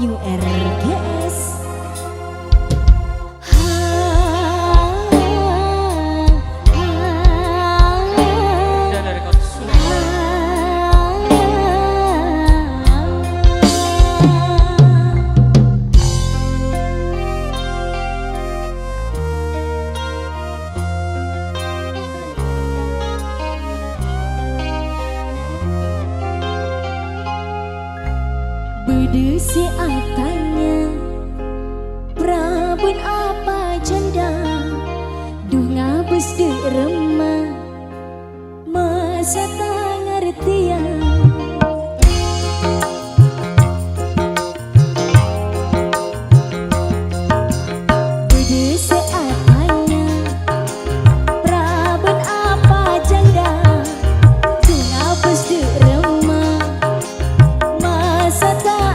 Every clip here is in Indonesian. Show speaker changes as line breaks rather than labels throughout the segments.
New RGS. Bedesi atanya Prabun apa janda Duh ngabes de remah Masa tak ngertian Bedesi atanya Prabun apa janda Duh ngabes de remah Masa tak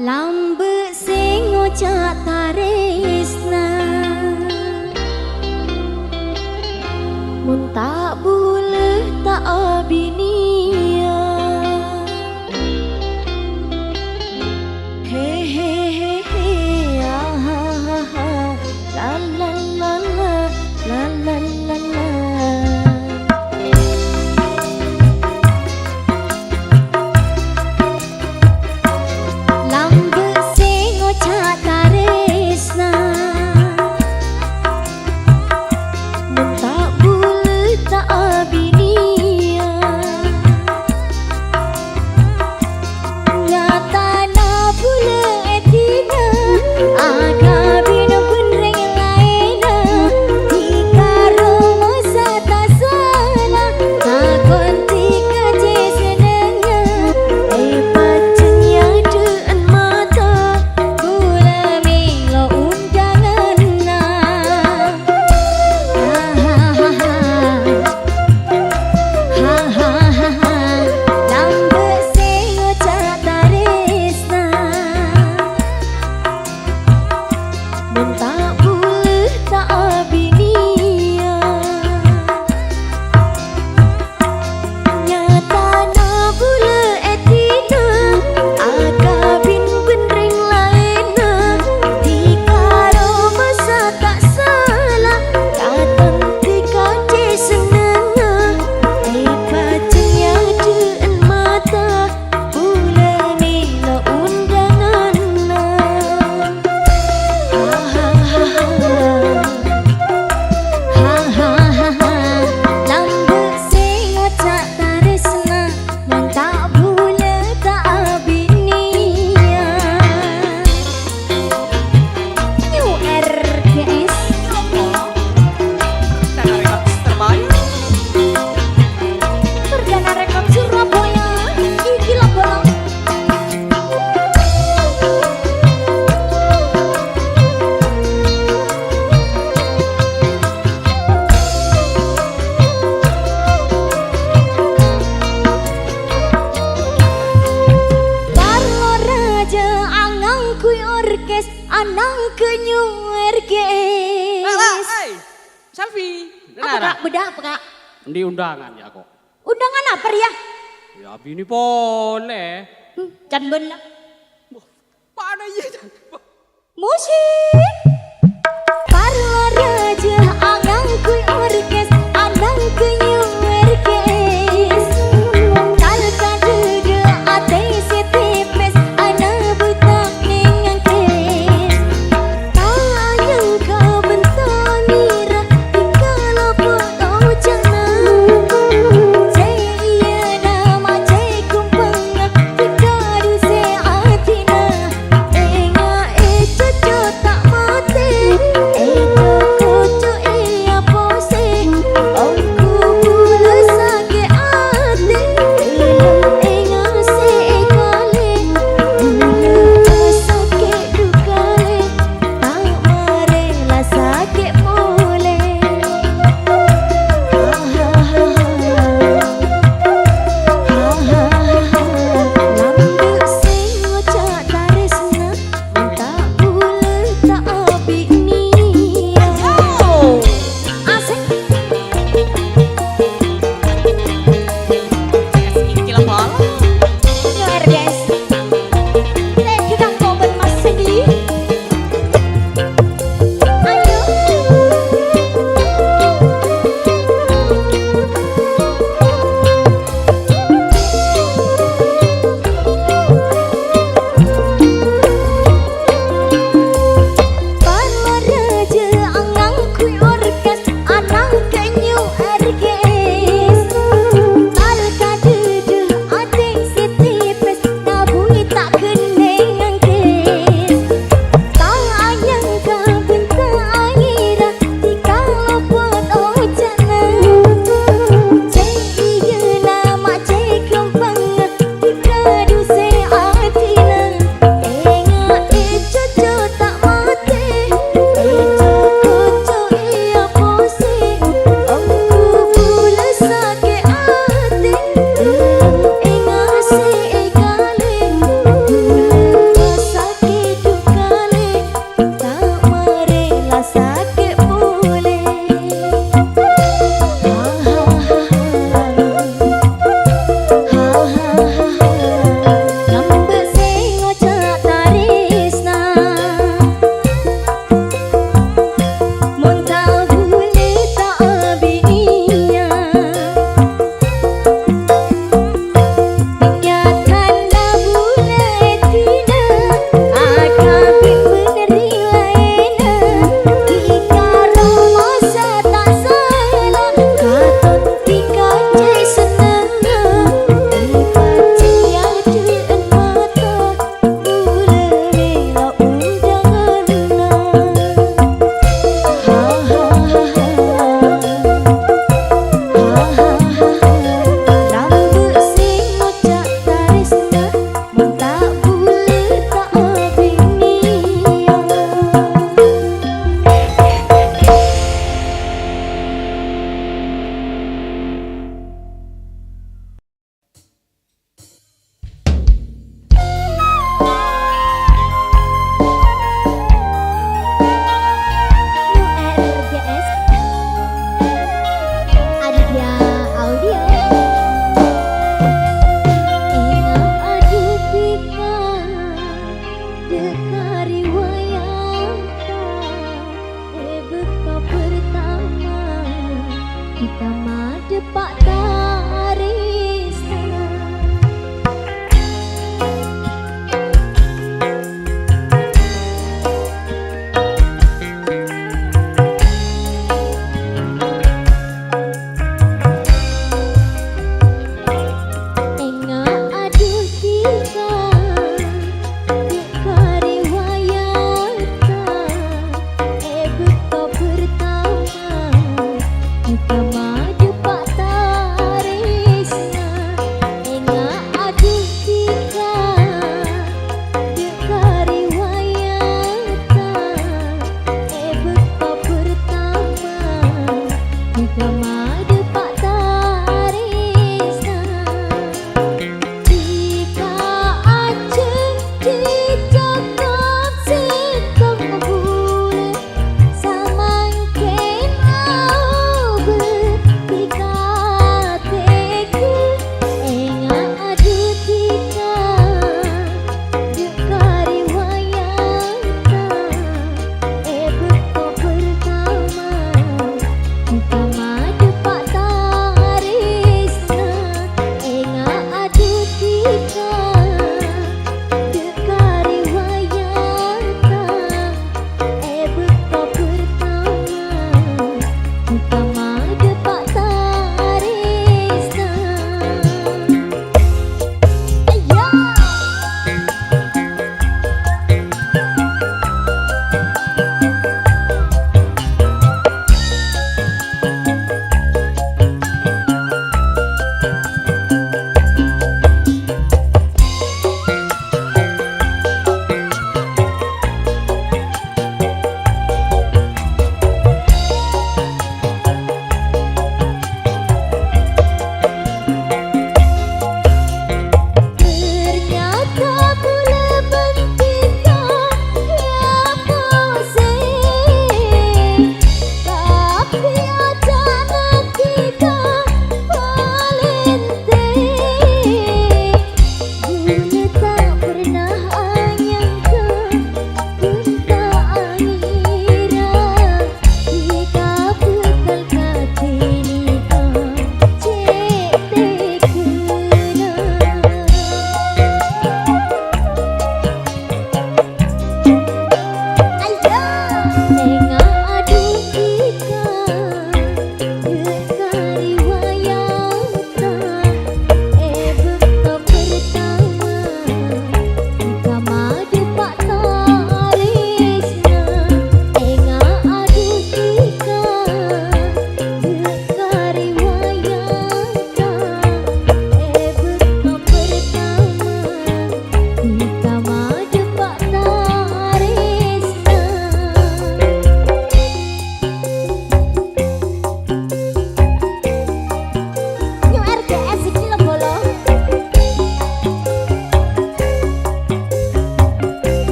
Lambe sing ngocak taresna
tak boleh tak abinia. He he he he ah ha ha ha la la la la la la la la. Lambe sing ocak taresna mun tak boleh tak abinia. Nyata na boleh etina aga bina benreng laina tika romo sata sana takon tika je senengnya pacenya dean mata gula milo undangan na. Ha ha ha ha lambe sing ocak taresna mun tak boleh tak abinia. Nyata na boleh etina aga bin benreng laina tika roma tak salah datang tika je senengnya pacenya dean mata boleh milo undangan na. Lambe sing ocak taresna mun tak boleh tak abinia. New RGS Perdana Rekam Surabaya iki lah bolong. Karlo raja angang kui orkes anang kenyu RGS.
Selfie.
Apa kak? Beda apa kak?
Di undangan ya kok.
Undangan apa ya?
Ya bini boleh.
Can ben lah.
Mana ya?
Musik. Karlo raja angang kui orkes anang kenyu RGS. Kal kadede ate setepes ana butak ning angkes. Kayang ka bentanira dikala foto jana. Cai iya nama cai kumpanga dikadu se atina. Enga itu tak mati. Itu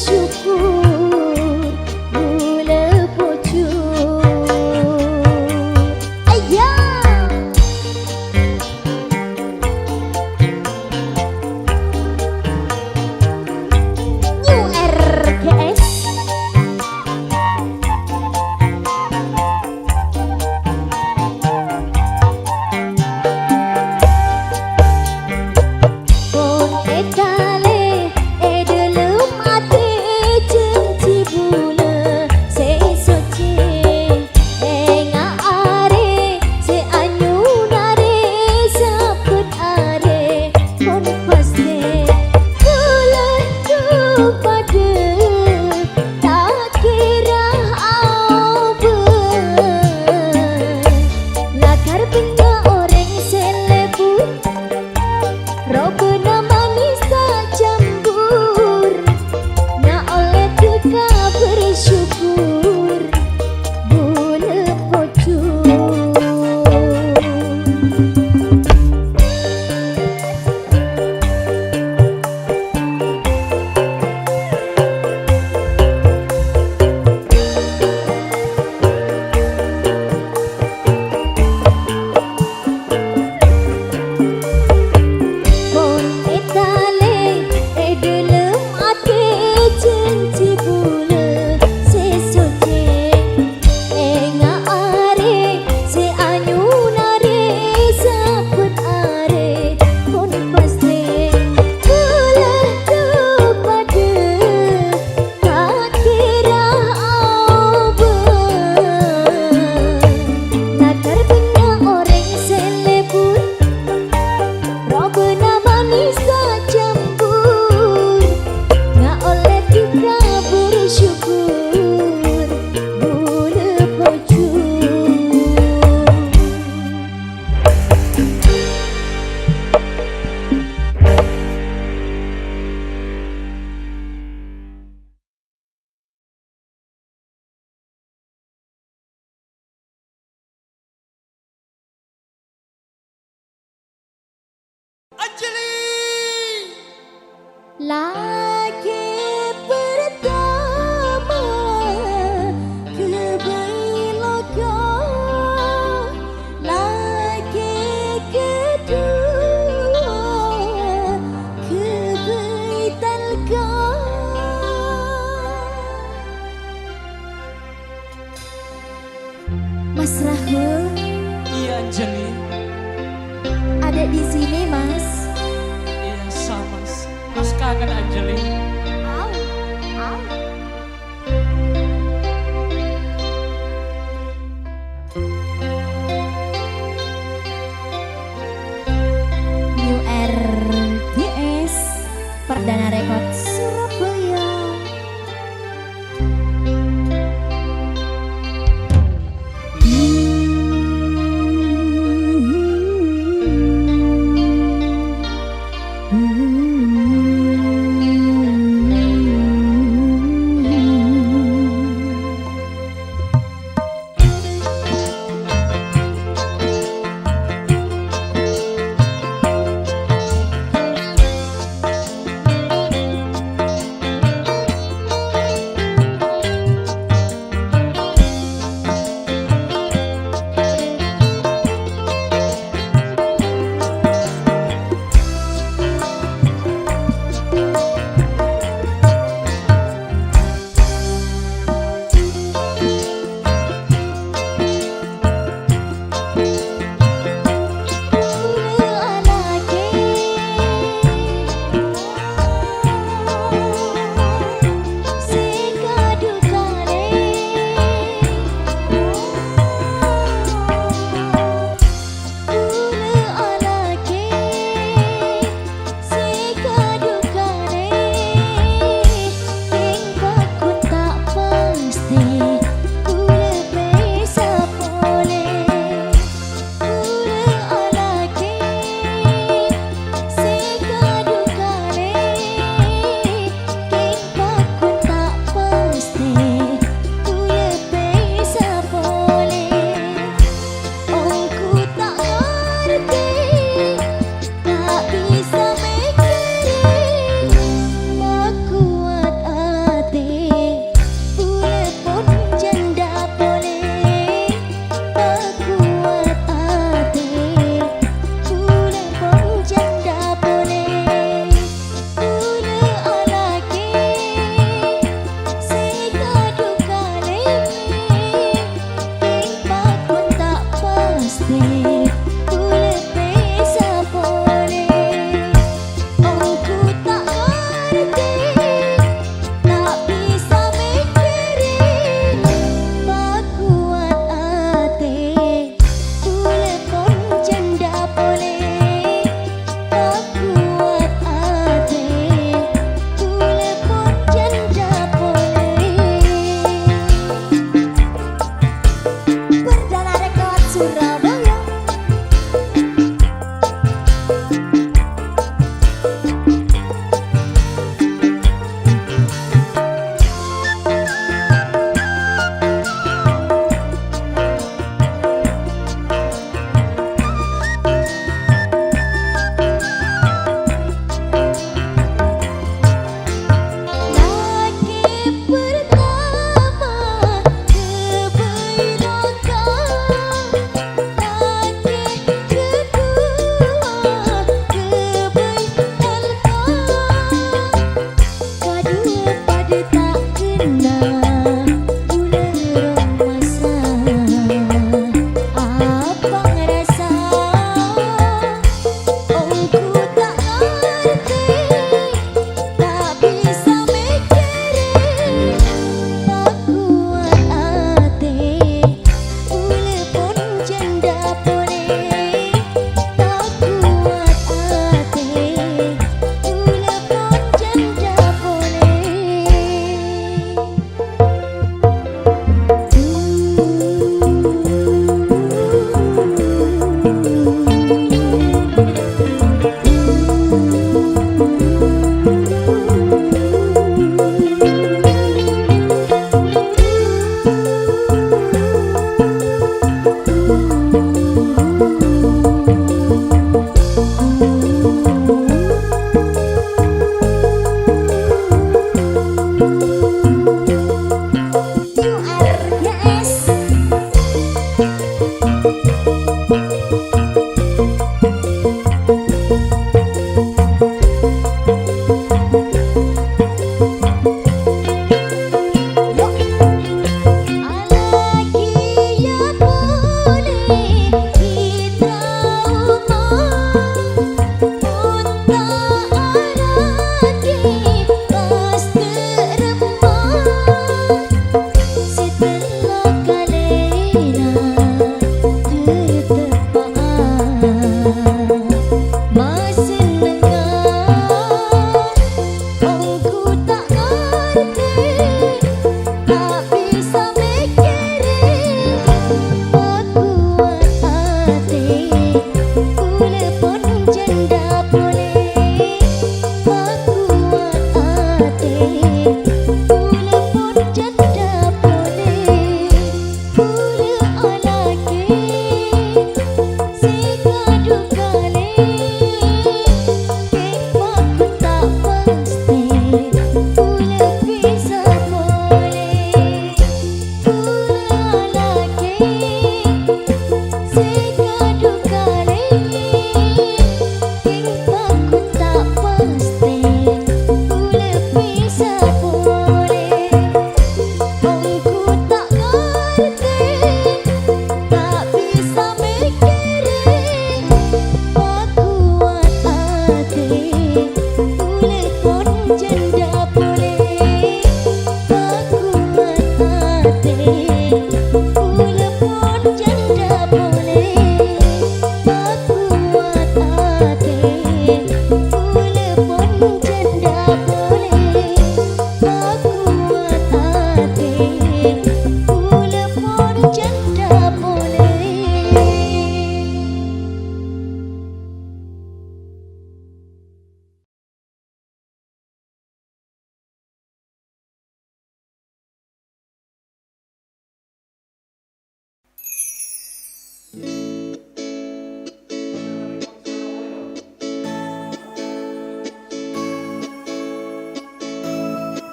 bersyukur mula pucuk. Ayah New RKS Pon etale edelum ate cinci bula se soce enga are se anyunare saput are pon paste bulan tu pada tak kira apa lakar benda orang selebut Robena manis tak campur nak oleh kita bersyukur boleh pucuk. Pon etale edelum ate cinci bula se soce enga are se anyunare saput are pon paste bulan tu pada tak kira apa lakar benda orang selebut Robena manis tak campur nak oleh kita bersyukur boleh pucuk.
Anjali.
Lagi pertama kebelokan, lagi kedua kebetalkan. Mas Rahul
Iya Anjali.
ada di sini, Mas.
Iya sama. Mas kangen Anjali.
Au, au. New RGS Perdana Rekod Surabaya.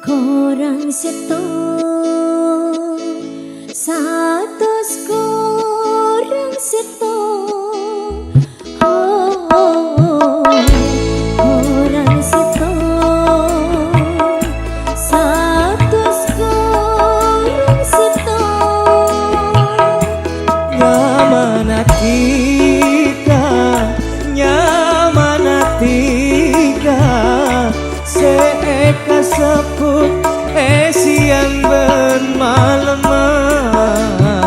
Korang setong, satus korang setong, oh, oh, oh. Korang setong, satus korang setong.
Nyamanatika seeka seput esian bermalaman.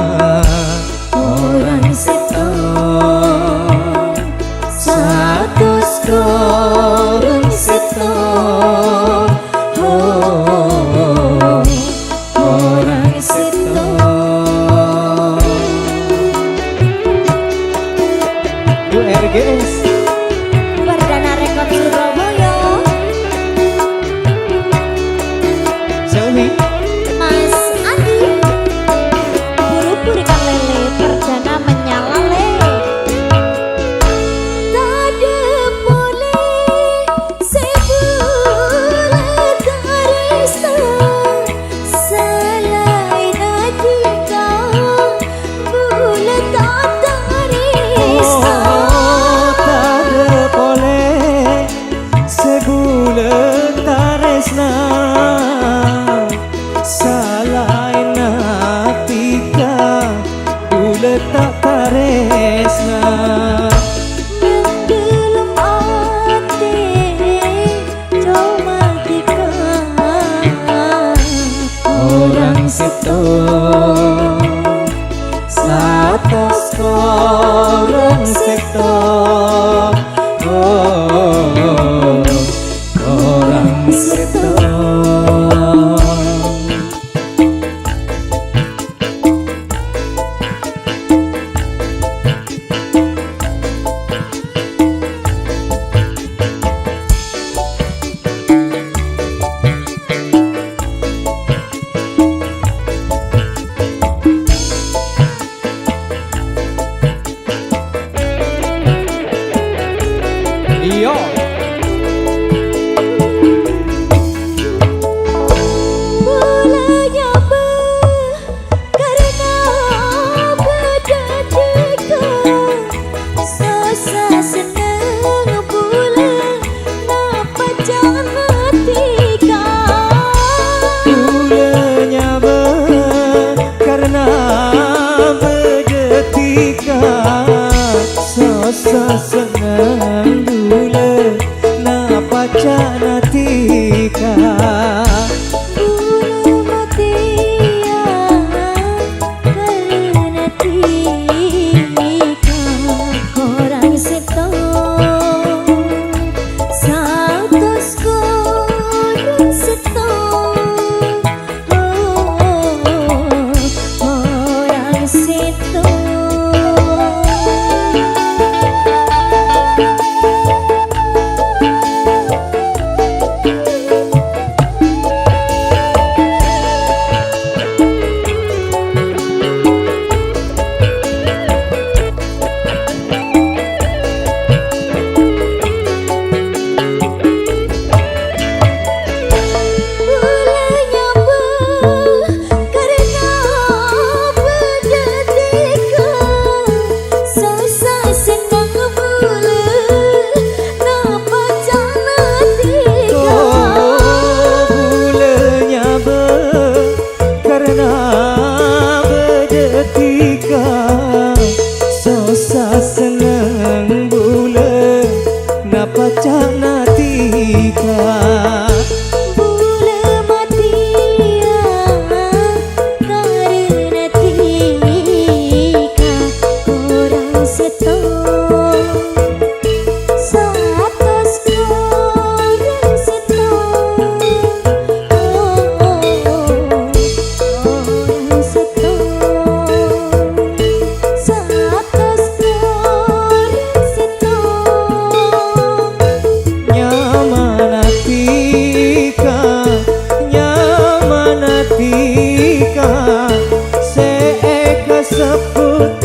Sebut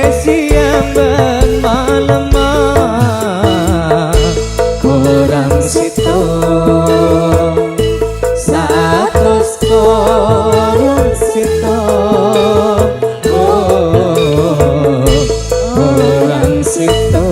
siang dan malam kurang situ satu kurang situ kurang situ.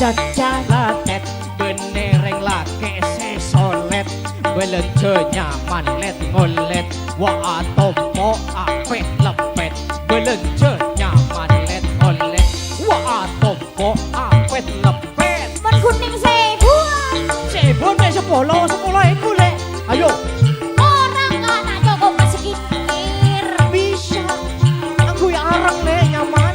cacalatet benereng lake sesolet belence nyaman let ngolet wa tompo apet lepet belence nyaman let ngolet wa tompo apet lepet
มันคุณนิ่งเสบัว
sebon mek 10 le ayo
orang anak Joko Masikir
bisa aku ya arang le nyaman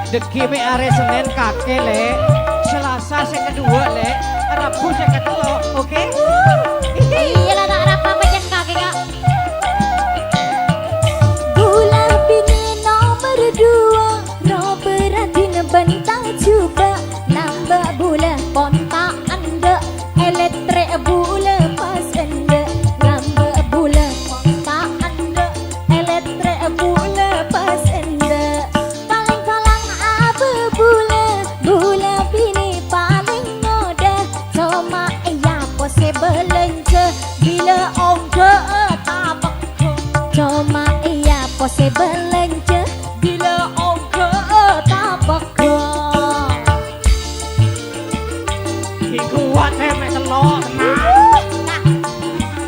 Deki me are Senin kakek le Selasa saya kedua le Rabu saya ketelo oke
iya lah tak apa macam kakek kak bulan bini nomor 2 no berarti nebentang coba nambah bulan kontak anda elektrik bulan pas anda nambah bulan kontak anda elektrik bulan pas anda paling kalang apa bulan bini paling mudah cuma iya possible lenje bila ongke tabak cuma iya possible lenje bila ongke tabak
kuat mek telur
nah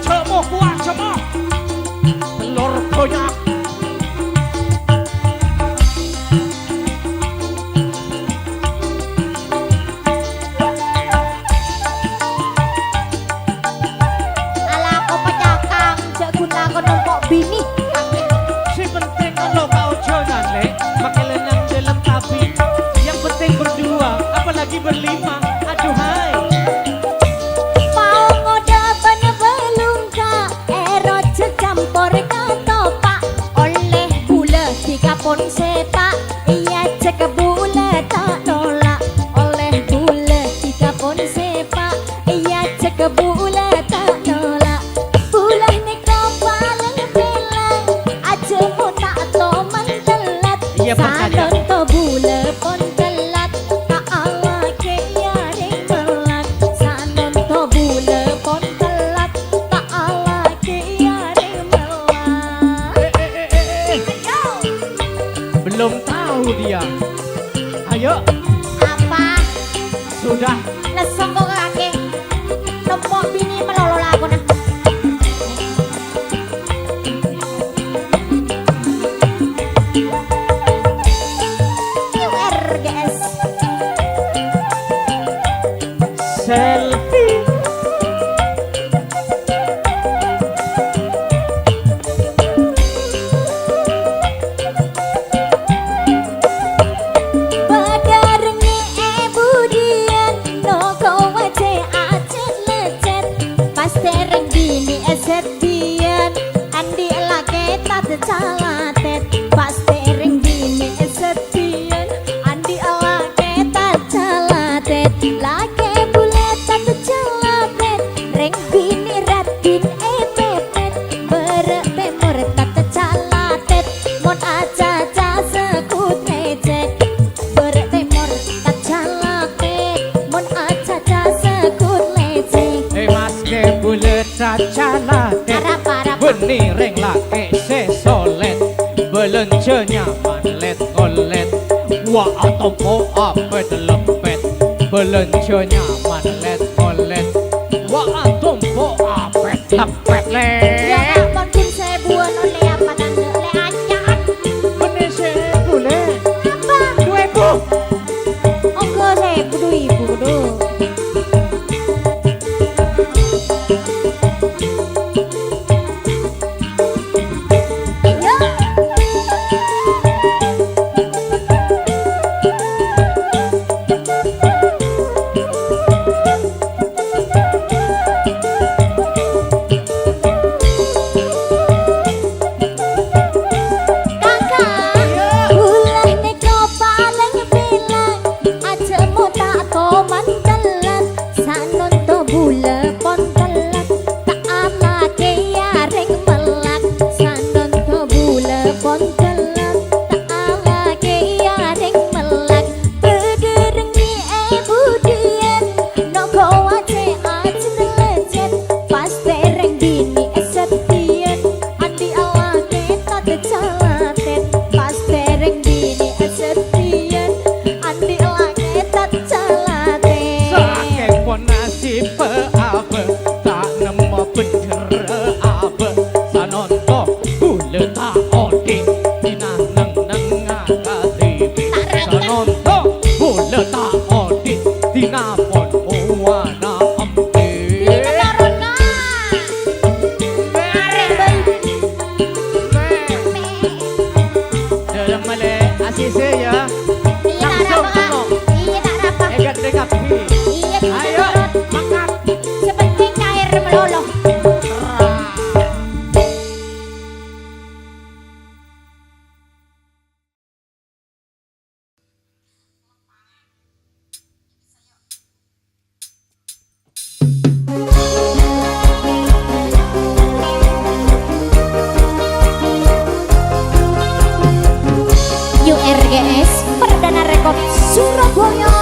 cemo kuat cemo telur banyak
ala ko pacakang cek guna ko nempok bini
si penting kalau kau jalan le pakai lenang dalam kabin yang penting berdua apalagi berlima aduhai
mau ngoda bana belungka ero campur katopak oleh bula tiga pon setak iya cek bula tak nolak oleh bula tiga pon sepak iya cek bula tak nolak bula ni kau paling bilang aja mu tak to mentelat
Iya, percaya.
salon to bula pon telat tak ala ke ya ring telat salon to bula pon telat tak ala ke ya ring melat ayo
belum tahu dia ayo
apa
sudah
lesong kok kakek nempok bini melolol aku nah URGS
selfie
Badarengi budian no kau wace acet lecet pas tereng bini esetian andi lake tak calatet pas tereng bini esetian andi lake tak calatet lake bulet tak calatet reng bini ratin epepet berpemor tak calatet mon aja sekut lecet bertemor tak calatet mon aja sekut lecet
mas ke bulet cacala
harap harap
benih reng lake sesolet belence nyaman let ngolet wa tompo apet lepet belence nyaman let ngolet wa tompo apet lepet le
ya kak mungkin saya buat oleh apa tanda le acan
benih se bulet
apa
2000
ongko saya kudu ibu kudu iya Perdana Rekod Surabaya.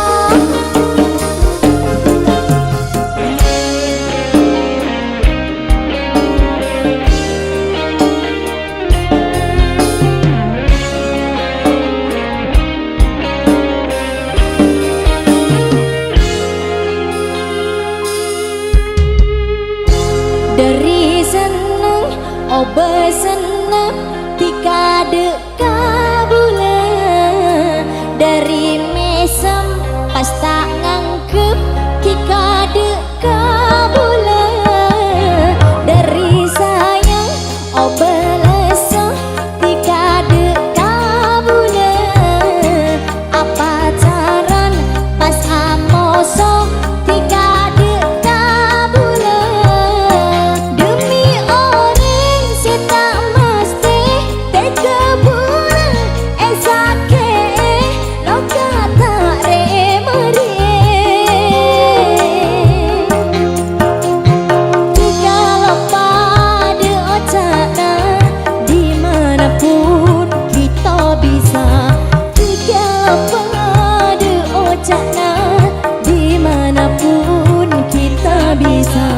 Dari seneng, obe seneng, tika deka bulan. Dari mesem, pas tak ngangkep, tika deka bulan. Dari sayang, obe leseng, tika deka bulan. Apa caran, pas amoso, tika deka bulan. Demi orang si tak mesti tega bulan. Esake lo kata remeri. Kalau pada ocana dimanapun kita bisa. Kalau pada ocana dimanapun kita bisa.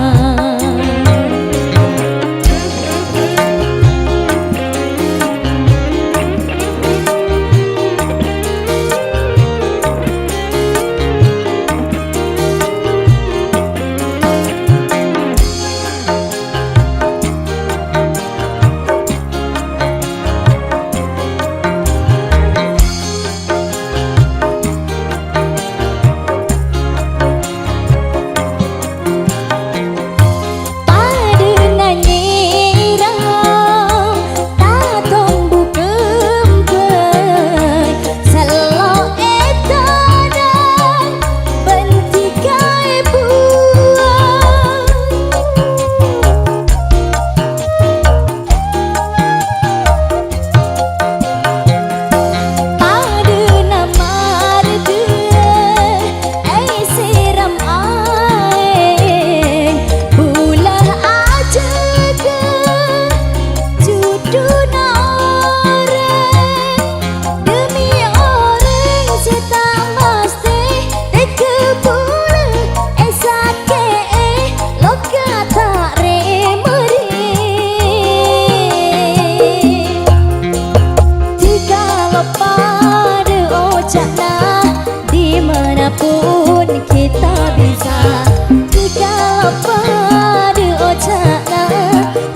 Dimanapun kita bisa. Kalau pada ocana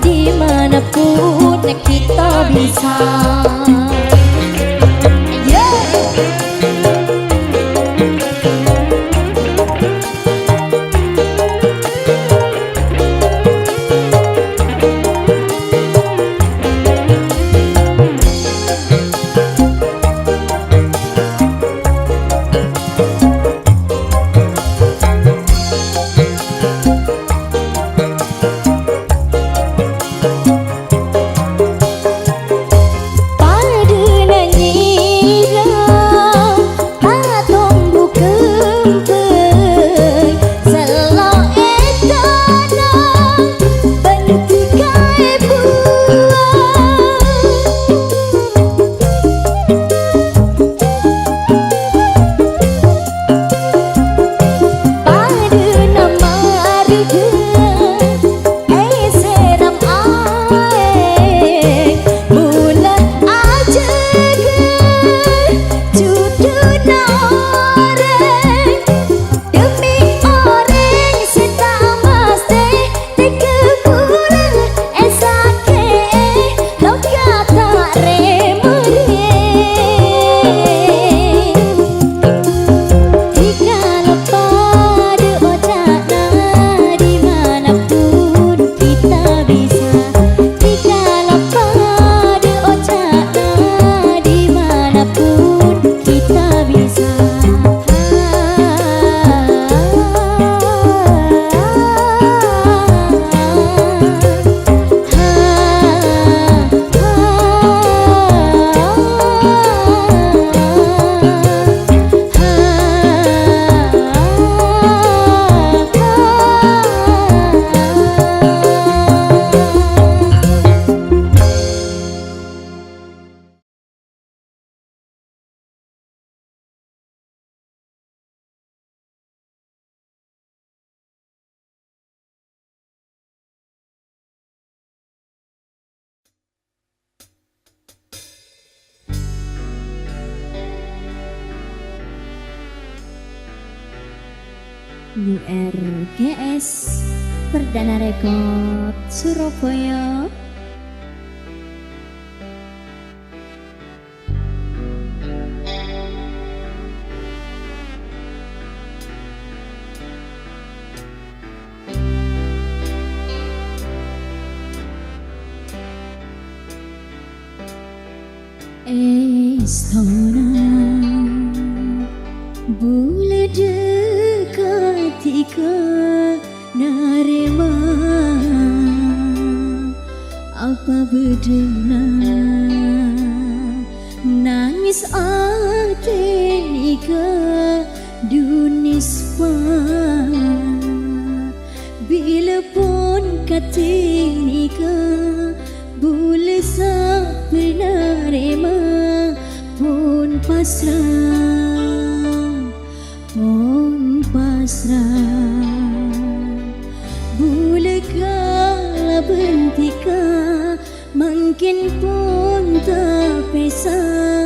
dimanapun kita bisa. New RGS Perdana Rekod Surabaya. Istana boleh dekati ke narema, apa benar nangis hati ni ke dunispa, bila pun kati ni ke boleh sebenarnya pun pasrah bolehkah bentika mungkin pun tak pesah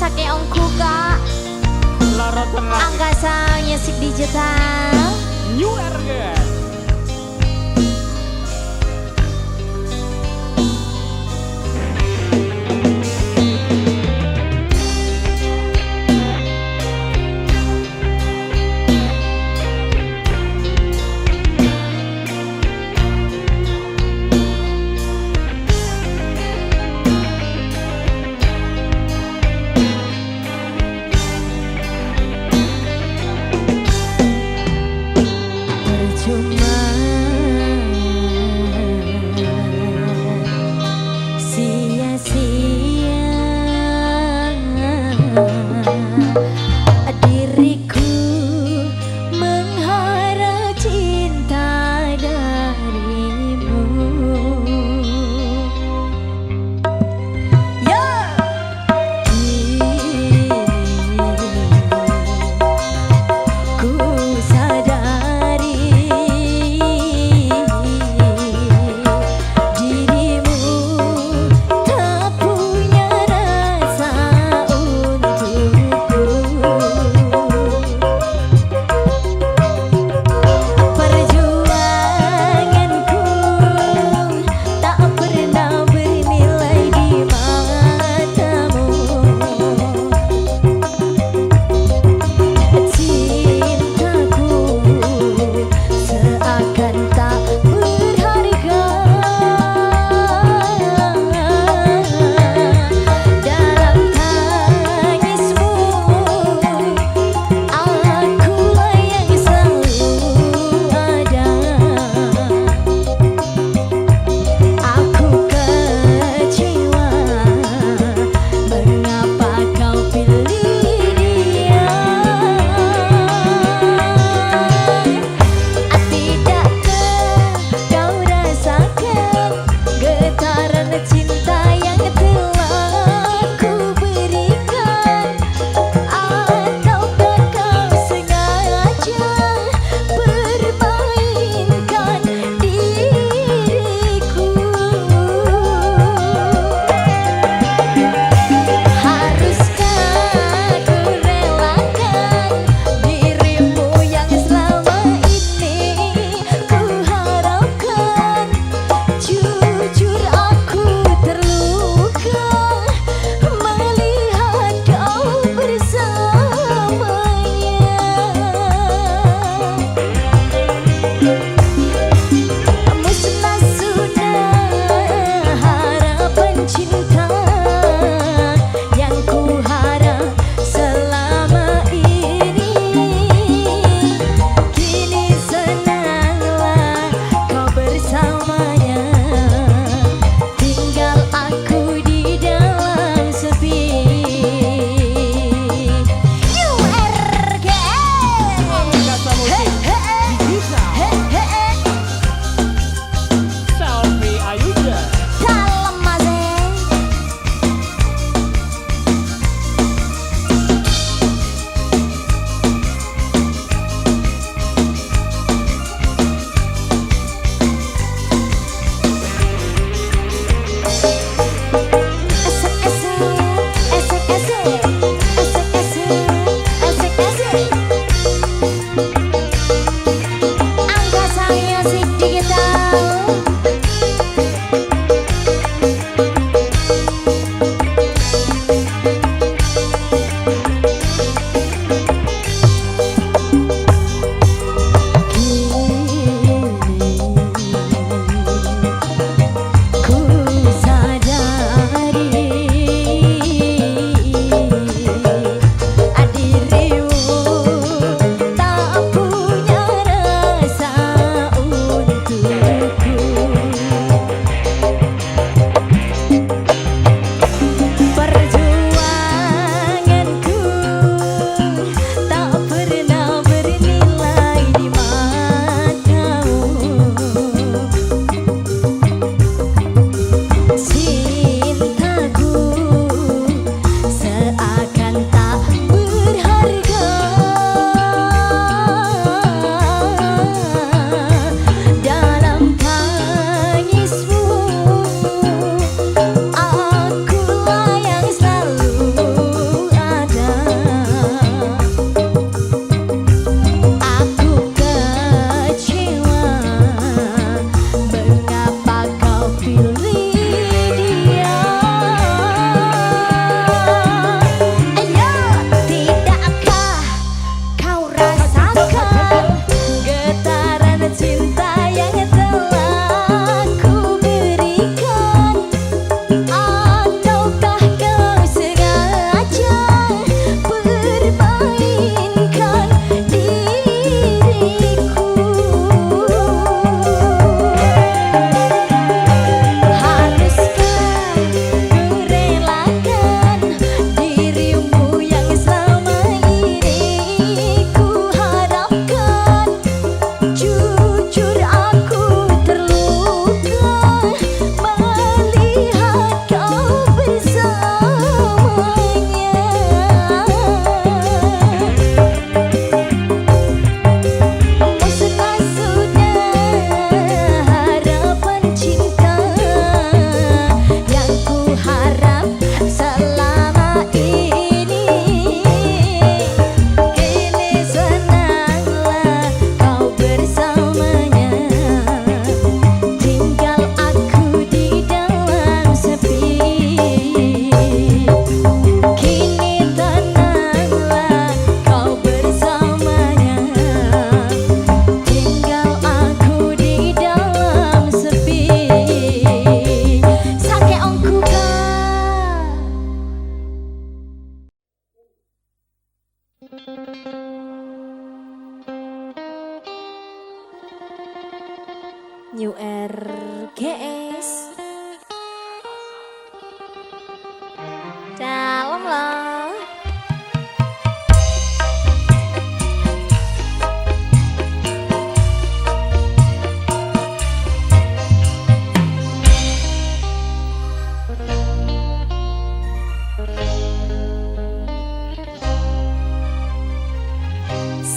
sake ongku kak
Loro tenang.
Angga Sound Music Digital.
New Ergen.
Percuma sia-sia diriku mengharap cinta darimu. Ya, ku sadari dirimu tak punya rasa untuk New RGS dalam lah.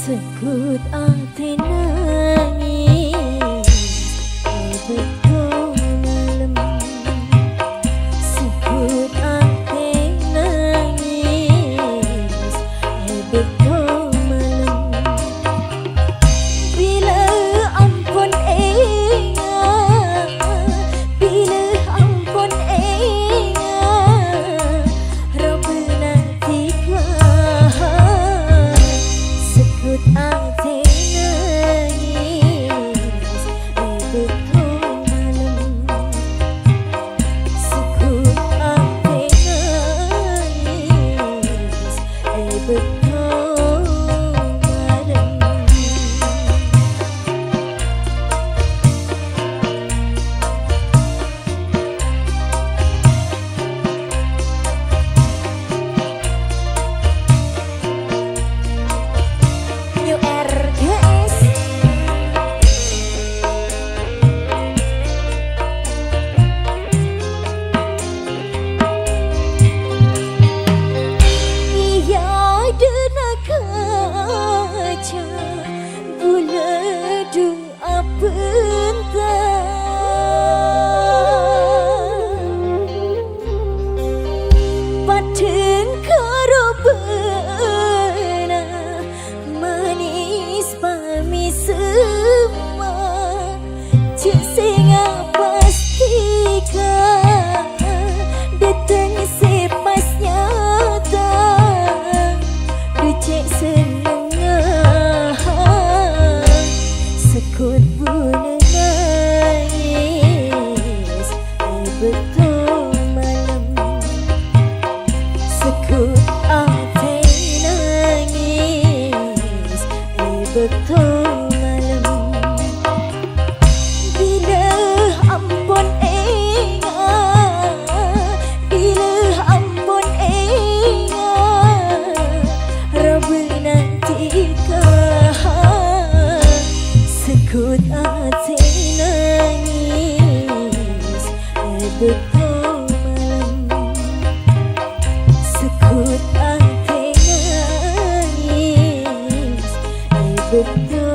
Sekut ati nangis betul malam. Sekut ati nangis betul malam. Bila ampun bila ampun Rabbana tika sekut ati nangis betul malam. Sekut ati nangis betul malam. New RGS iya dena kaca gula du apenta padeng karo bena manis pami semua cek singa pastikan datang sepas nyata dicek senengah sekut bulan nangis betul malam. Sekut ati nangis betul malam. Bila ampun bila ampun Rabbana tika sekut ati nangis betul malam. Sekut ati nangis betul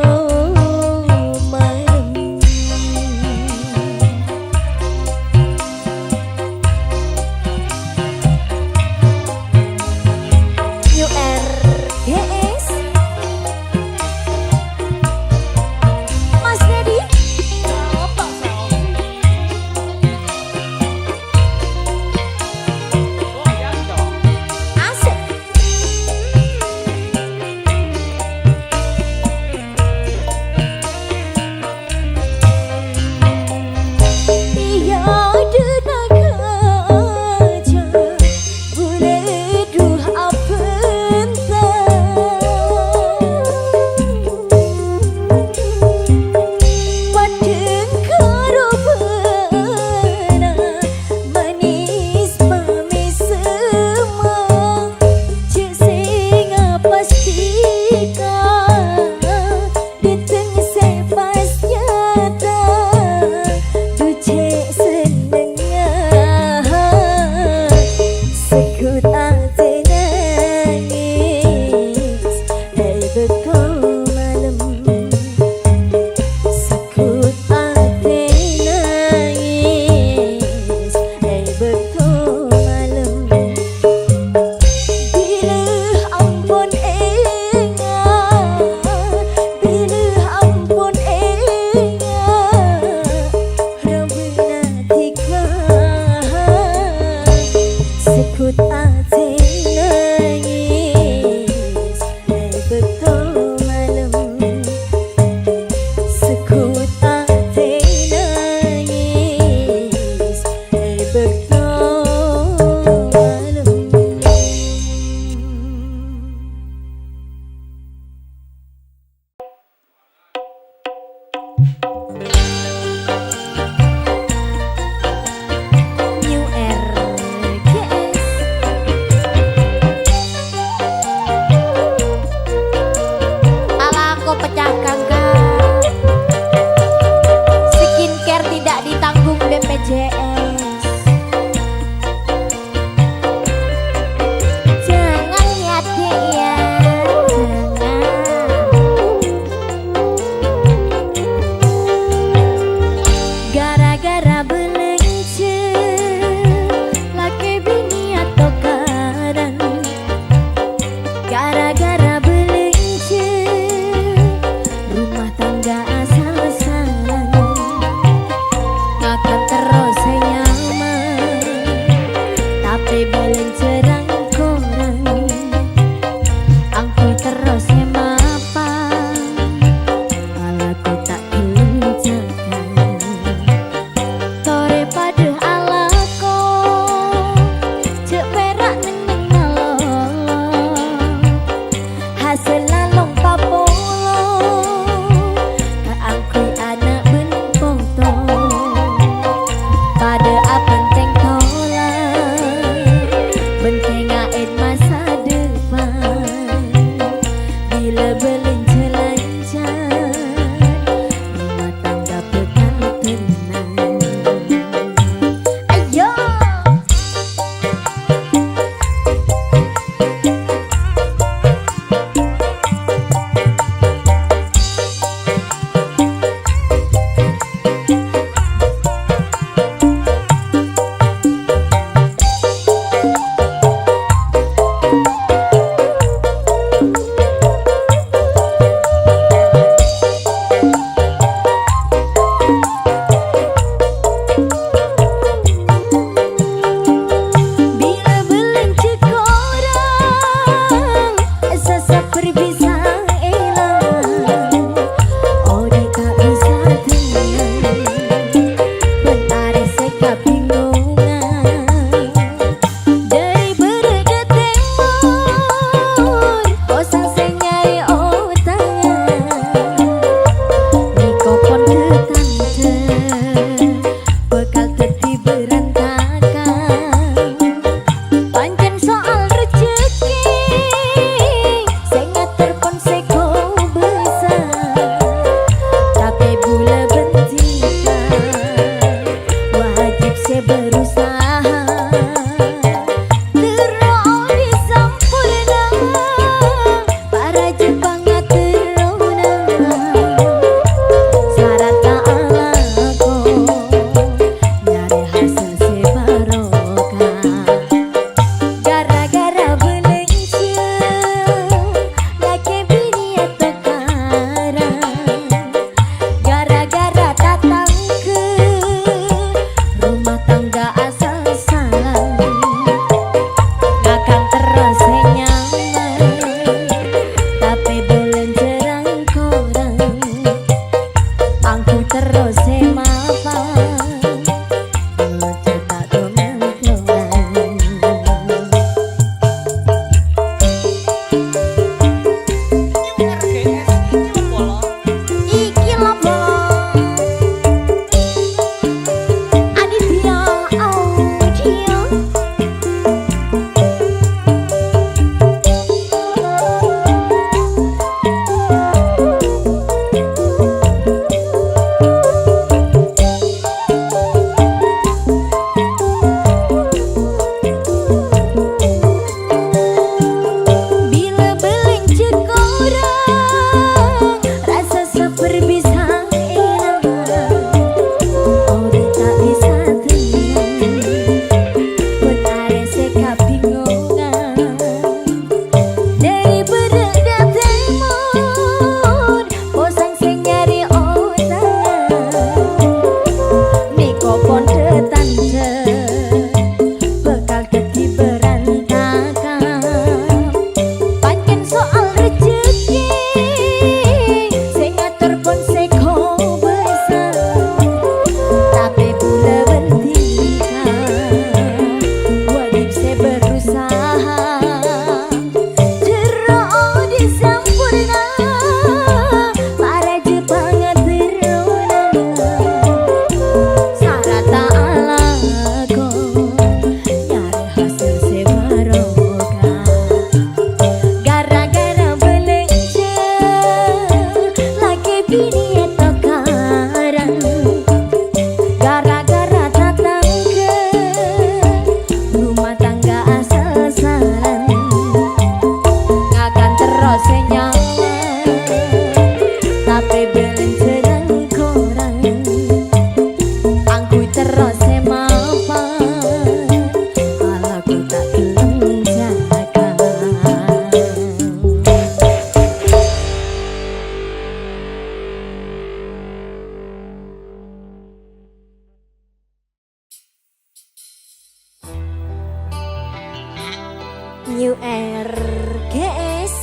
RGS.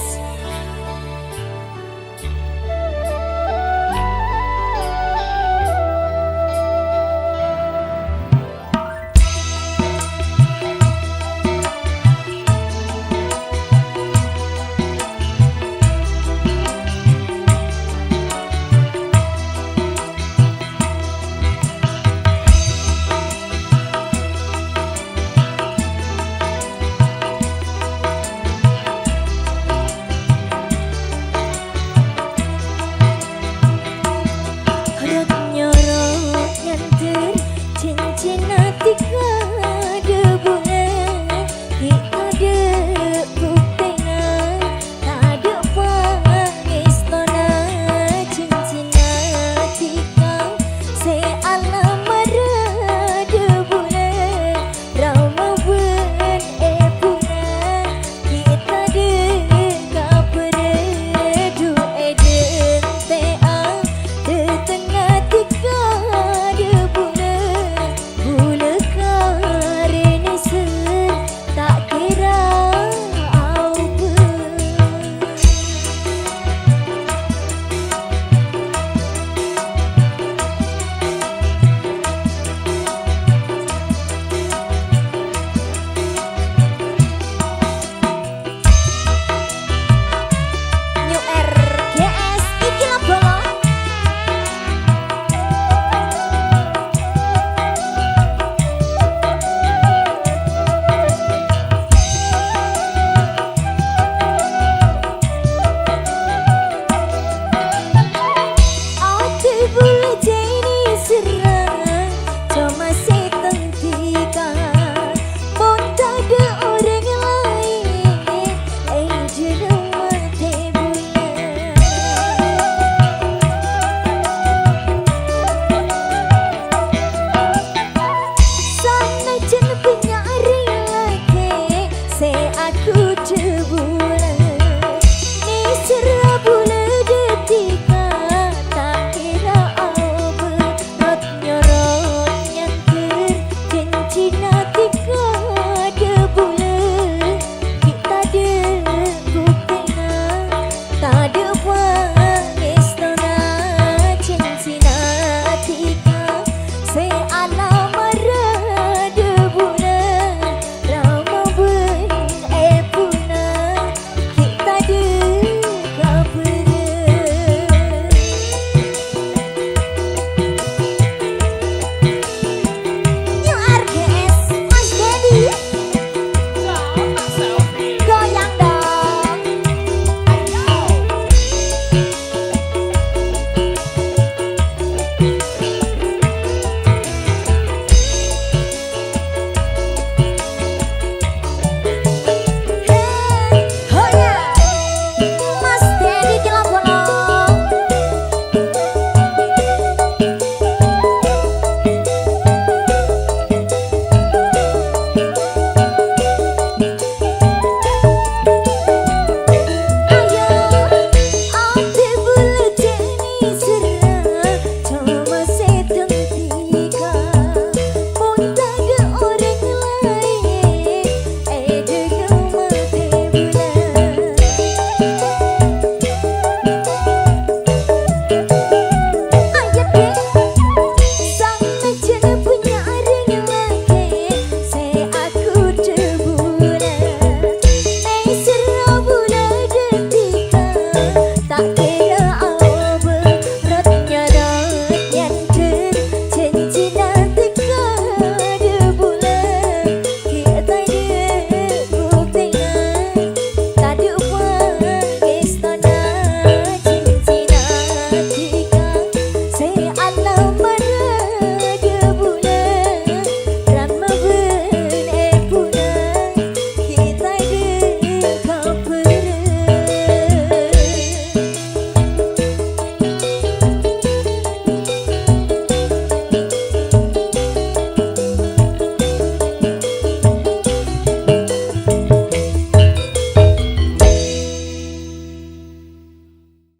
Aku cebulan